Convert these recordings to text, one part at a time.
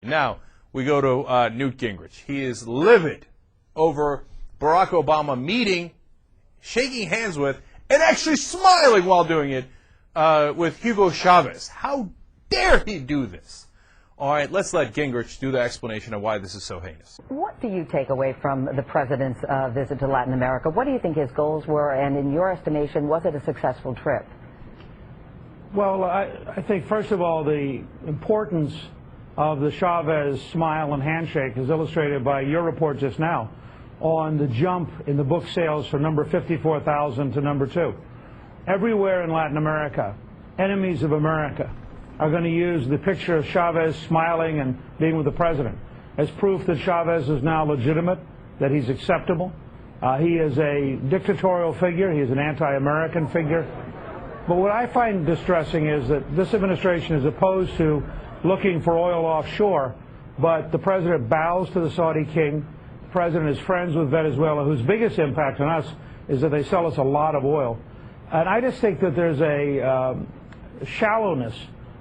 Now, we go to Newt Gingrich. He is livid over Barack Obama meeting, shaking hands with, and actually smiling while doing it with Hugo Chavez. How dare he do this? All right, let's let Gingrich do the explanation of why this is so heinous. What do you take away from the president's visit to Latin America? What do you think his goals were, and in your estimation, was it a successful trip? Well, I think, first of all, the importance of the Chavez smile and handshake is illustrated by your report just now on the jump in the book sales from number 54,000 to number 2. Everywhere in Latin America, enemies of America are going to use the picture of Chavez smiling and being with the president as proof that Chavez is now legitimate, that he's acceptable. He is a dictatorial figure. He is an anti-American figure. But what I find distressing is that this administration is opposed to looking for oil offshore, but the president bows to the Saudi king. The president is friends with Venezuela, whose biggest impact on us is that they sell us a lot of oil. And I just think that there's a shallowness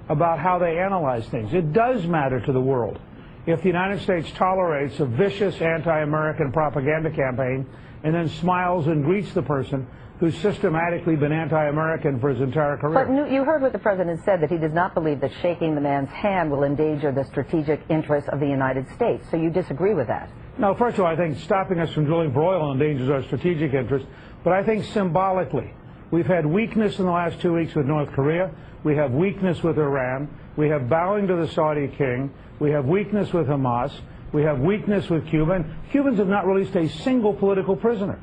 about how they analyze things. It does matter to the world if the United States tolerates a vicious anti-American propaganda campaign and then smiles and greets the person who's systematically been anti-American for his entire career. But you heard what the president said, that he does not believe that shaking the man's hand will endanger the strategic interests of the United States. So you disagree with that? No, first of all, I think stopping us from drilling for oil endangers our strategic interests. But I think symbolically, we've had weakness in the last 2 weeks with North Korea. We have weakness with Iran. We have bowing to the Saudi king. We have weakness with Hamas. We have weakness with Cuba. Cubans have not released a single political prisoner.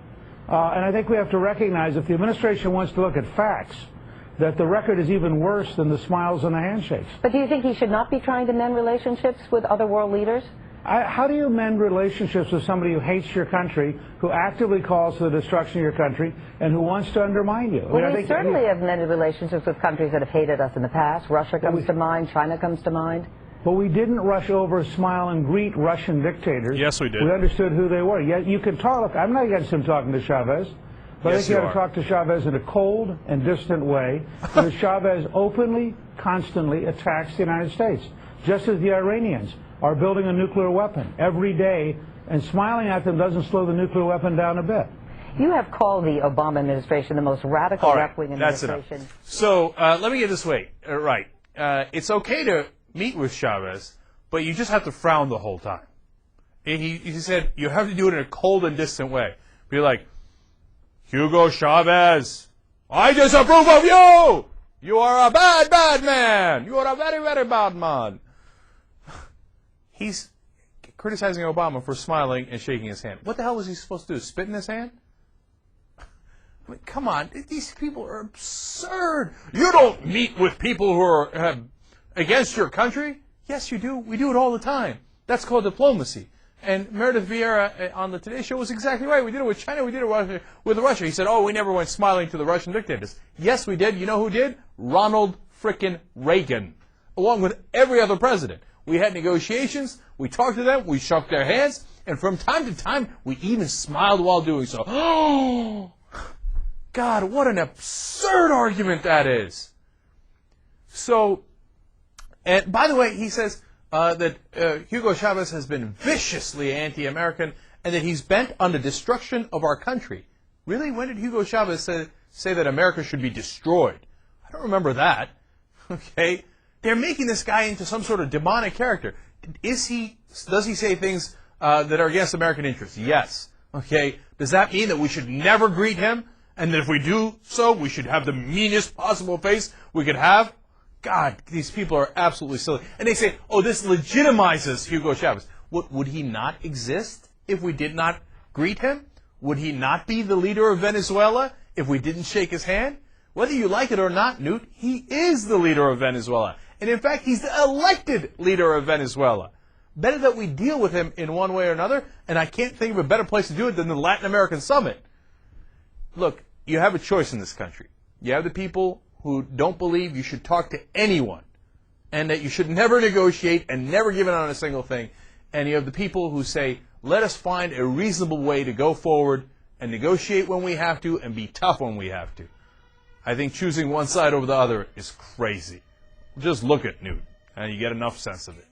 And I think we have to recognize, if the administration wants to look at facts, that the record is even worse than the smiles and the handshakes. But do you think he should not be trying to mend relationships with other world leaders? How do you mend relationships with somebody who hates your country, who actively calls for the destruction of your country, and who wants to undermine you? Well, we certainly have mended relationships with countries that have hated us in the past. Russia comes to mind. China comes to mind. But we didn't rush over, smile, and greet Russian dictators. Yes, we did. We understood who they were. Yet you can talk. I'm not against him talking to Chavez, but yes, I think you have to talk to Chavez in a cold and distant way, because Chavez openly, constantly attacks the United States, just as the Iranians are building a nuclear weapon every day, and smiling at them doesn't slow the nuclear weapon down a bit. You have called the Obama administration the most radical left-wing administration. That's enough. So let me get this right. It's okay to meet with Chavez, but you just have to frown the whole time. He said you have to do it in a cold and distant way. Be like, Hugo Chavez, I disapprove of you! You are a bad, bad man! You are a very, very bad man. He's criticizing Obama for smiling and shaking his hand. What the hell was he supposed to do? Spit in his hand? I mean, come on. These people are absurd. You don't meet with people who are against your country? Yes, you do. We do it all the time. That's called diplomacy. And Meredith Vieira on the Today Show was exactly right. We did it with China. We did it with Russia. He said, oh, we never went smiling to the Russian dictators. Yes, we did. You know who did? Ronald frickin' Reagan, along with every other president. We had negotiations. We talked to them. We shook their hands. And from time to time, we even smiled while doing so. Oh, God, what an absurd argument that is. So, and by the way, he says that Hugo Chavez has been viciously anti-American and that he's bent on the destruction of our country. Really? When did Hugo Chavez say that America should be destroyed? I don't remember that. Okay? They're making this guy into some sort of demonic character. Does he say things that are against American interests? Yes. Okay? Does that mean that we should never greet him? And that if we do so, we should have the meanest possible face we could have? God, these people are absolutely silly. And they say, oh, this legitimizes Hugo Chavez. Would he not exist if we did not greet him? Would he not be the leader of Venezuela if we didn't shake his hand? Whether you like it or not, Newt, he is the leader of Venezuela. And in fact, he's the elected leader of Venezuela. Better that we deal with him in one way or another, and I can't think of a better place to do it than the Latin American Summit. Look, you have a choice in this country. You have the people who don't believe you should talk to anyone, and that you should never negotiate and never give in on a single thing. And you have the people who say, let us find a reasonable way to go forward and negotiate when we have to and be tough when we have to. I think choosing one side over the other is crazy. Just look at Newt, and you get enough sense of it.